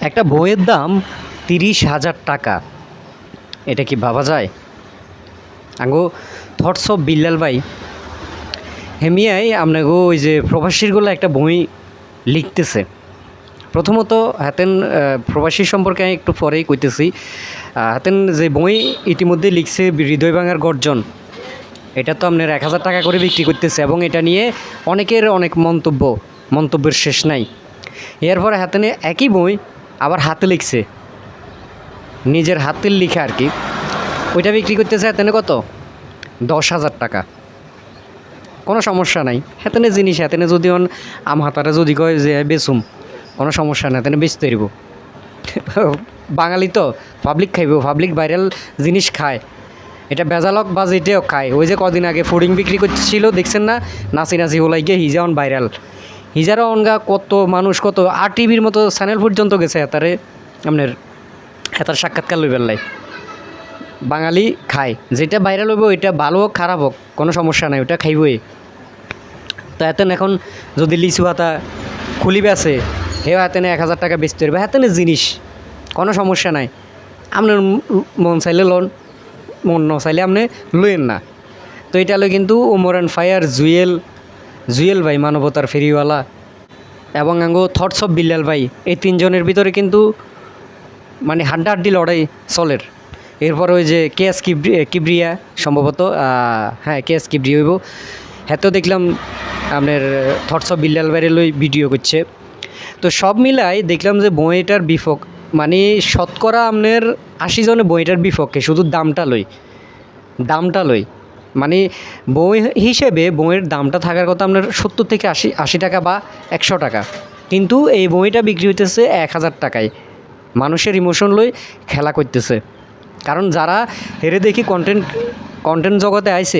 একটা বইয়ের দাম 30,000 টাকা। এটা কি ভাবা যায়? আঙ্গো থটস অফ বিল্লাল ভাই হেমিয়াই আপনাগো ওই যে প্রবাসীরগুলো একটা বই লিখতেছে। প্রথমত হাতেন প্রবাসী সম্পর্কে আমি একটু পরেই কইতেছি। হাতেন যে বই ইতিমধ্যে লিখছে হৃদয় ভাঙার গর্জন, এটা তো আপনার 1,000 টাকা করে বিক্রি করতেছে এবং এটা নিয়ে অনেকের অনেক মন্তব্যের শেষ নাই। এরপরে হাতেনে একই বই আবার হাতে লিখছে, নিজের হাতের লিখা আর কি, ওইটা বিক্রি করতেছে হাতেনে কত? 10,000 টাকা। কোনো সমস্যা নাই, হাতেনে জিনিস হাতেনে যদি আম হাতারে যদি কয় যে বেচুম, কোনো সমস্যা নাই, হাতেনে বেচতে পারব। বাঙালি তো পাবলিক খাইব, পাবলিক ভাইরাল জিনিস খায়, এটা বেজালক বা যেটাও খায়। ওই যে কদিন আগে ফুডিং বিক্রি করছিল দেখছেন না, নাচি নাচি হলাই গিয়ে হিজা অন ভাইরাল। হিজারও অনগা কত মানুষ, কত আর টিভির মতো চ্যানেল পর্যন্ত গেছে হেতারে আপনার হেতার সাক্ষাৎকার লইবার লাই। বাঙালি খায়, যেটা ভাইরাল হইব ওইটা ভালো হোক খারাপ হোক কোনো সমস্যা নাই, ওটা খাইবই। তো এতেন এখন যদি লিচু হাতা খুলিবে আছে হেও হাতেনে 1,000 টাকা বেচতে পারবে, হাতেনে জিনিস কোনো সমস্যা নাই। আপনার মন চাইলে লোন, মন ন চাইলে আপনি লইন না। তো এটা হলো কিন্তু ওমর অ্যান্ড ফায়ার, জুয়েল ভাই মানবতার ফেরিওয়ালা এবং আঙ্গো থটস অফ বিল্লাল ভাই, এই তিনজনের ভিতরে কিন্তু মানে হাড্ডাহাড্ডি লড়াই চলের। এরপর ওই যে কেএস কিবরিয়া সম্ভবত, হ্যাঁ কেএস কিবরি হইব, হ্যাঁ দেখলাম আপনার থটস অফ বিল্লাল ভাইয়ের লই ভিডিও করছে। তো সব মিলাই দেখলাম যে বইটার মানে শতকরা আপনার 80 জনে বইটার বিপক্ষে, শুধু দামটা লই মানে বই হিসেবে বইয়ের দামটা থাকার কথা আপনার 70 থেকে 80 টাকা বা 100 টাকা, কিন্তু এই বইটা বিক্রি হইতেছে 1,000 টাকায়। মানুষের ইমোশন লই খেলা করতেছে। কারণ যারা হেরে দেখি কন্টেন্ট জগতে আইছে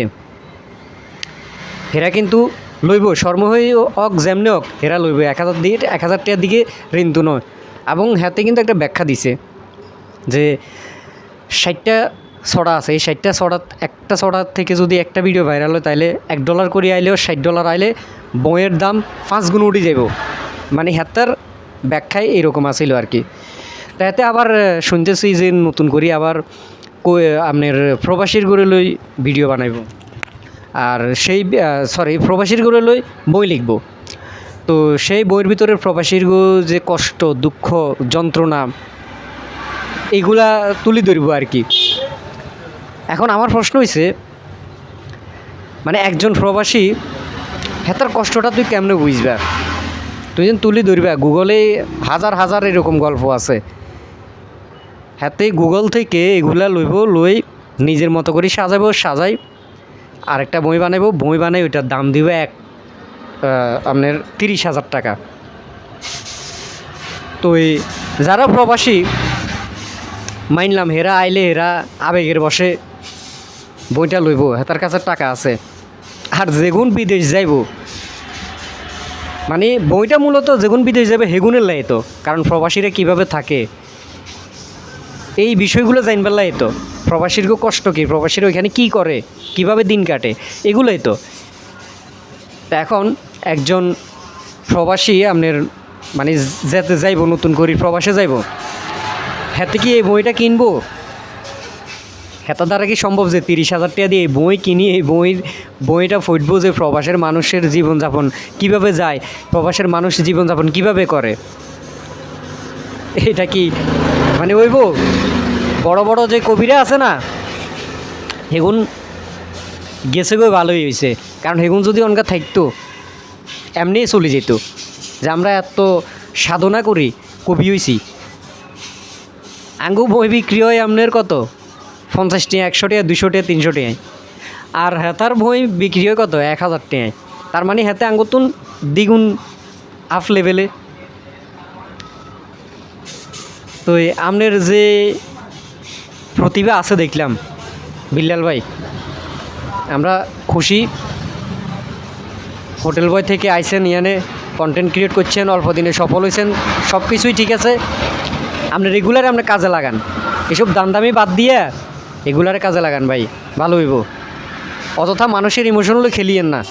হেরা কিন্তু লইব, শর্মহই হোক যেমনি হোক হেরা লইব 1,000 টাকার দিকে ঋন্তু নয়। এবং হাতে কিন্তু একটা ব্যাখ্যা দিছে যে 60টা ছড়া আছে, এই 60টা ছড়া, একটা ছড়ার থেকে যদি একটা ভিডিও ভাইরাল হয় তাহলে $1 করে আইলেও $60 আইলে বইয়ের দাম 5 গুণ উঠে যাব। মানে হাতার ব্যাখ্যায় এরকম আসিল আর কি। তাতে আবার শুনতেছি যে নতুন করে আবার আপনার প্রবাসীর গড়ে লই ভিডিও বানাইব, আর সেই প্রবাসীর গড়ে লই বই লিখব। তো সেই বইয়ের ভিতরে প্রবাসীর যে কষ্ট, দুঃখ, যন্ত্রণা এইগুলা তুলি ধরব আর কি। এখন আমার প্রশ্ন হয়েছে, মানে একজন প্রবাসী হেতার কষ্টটা তুই কেমনে বুঝবা? তুই যেন তুলি ধরবা, গুগলে হাজার এরকম গল্প আছে। হাতে গুগল থেকে এগুলা লই নিজের মতো করে সাজাই আরেকটা বই বানাই ওইটার দাম দিবে আপনার 30,000 টাকা। তো এই যারা প্রবাসী মানলাম হেরা আইলে হেরা আবেগের বসে বইটা লইব, হেতার কাছে টাকা আছে। আর যেগুন বিদেশ যাইব, মানে বইটা মূলত যেগুন বিদেশ যাবে হেগুনের লাই তো, কারণ প্রবাসীরা কিভাবে থাকে এই বিষয়গুলো জানবার লাই তো, প্রবাসীর কষ্ট কী, প্রবাসীরা ওইখানে কী করে, কিভাবে দিন কাটে, এগুলোই তো। এখন একজন প্রবাসী আপনার মানে যেতে যাইব, নতুন করে প্রবাসে যাইব, হাতে কি এই বইটা কিনবো? হেতার দ্বারা কি সম্ভব যে 30,000 টাকা দিয়ে এই বই কিনি, এই বইটা ফুটবো যে প্রবাসের মানুষের জীবনযাপন কিভাবে যায়, প্রবাসের মানুষ জীবনযাপন কিভাবে করে? এটা কি মানে ওইব? বড় বড় যে কবিরা আছে না, হেগুন গেছে গো ভালোই হয়েছে, কারণ হেগুন যদি অনকা থাকতো এমনিই চলে যেত যে আমরা এত সাধনা করি কবি হয়েছি। আঙ্গু বই বিক্রি হয় আপনার কত 50 টাকা, 100 টাকা, 200 টাকা, 300 টাকায়, আর হেতার বই বিক্রি হয় কত 1,000 টাকায়। তার মানে হেতে আঙ্গুতুন দ্বিগুণ আপ লেভেলে। তো আপনার যে প্রতিভা আছে দেখলাম বিল্লাল ভাই, আমরা খুশি। হোটেল বয় থেকে আইসেন, ইয়ানে কন্টেন্ট ক্রিয়েট করছেন, অল্প দিনে সফল হয়েছেন, সব কিছুই ঠিক আছে। আপনি রেগুলার আপনি কাজে লাগান, এসব দামদামি বাদ দিয়ে এগুলারে কাজে লাগান ভাই, ভালো হইব। অযথা মানুষের ইমোশনগুলো খেলিয়েন না।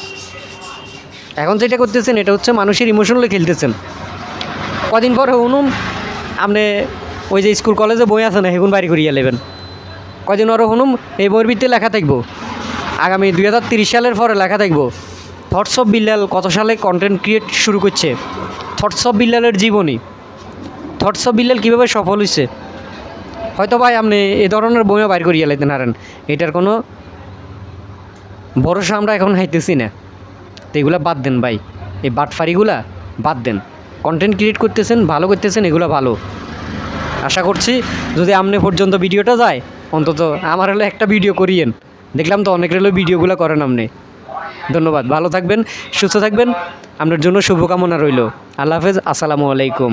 এখন যেটা করতেছেন এটা হচ্ছে মানুষের ইমোশনগুলো খেলতেছেন। কদিন পরে আপনি ওই যে স্কুল কলেজে বই আছে না সেগুন বাড়ি করিয়া নেবেন কয়দিন আরও শুনুম এই বইয়ের ভিত্তিতে লেখা থাকবো আগামী 2030 সালের পরে লেখা থাকবো থটস অফ বিল্লাল কত সালে কন্টেন্ট ক্রিয়েট শুরু করছে থটস অফ বিল্লালের জীবনী থটস অফ বিল্লাল কীভাবে সফল হয়েছে হয়তো ভাই আপনি এই ধরনের বইও বাইর করিয়া লাইতে পারেন এটার কোনো ভরসা আমরা এখন হাইতেছি না তো এগুলো বাদ দেন ভাই এই বাটফারিগুলা বাদ দেন কন্টেন্ট ক্রিয়েট করতেছেন ভালো করতেছেন এগুলো ভালো আশা করছি যদি আপনি পর্যন্ত ভিডিওটা যায় অন্তত আমার হলে একটা ভিডিও করিয়েন দেখলাম তো অনেকের হলো ভিডিওগুলো করেন আপনি ধন্যবাদ ভালো থাকবেন সুস্থ থাকবেন আপনার জন্য শুভকামনা রইল আল্লাহ হাফেজ আসসালামু আলাইকুম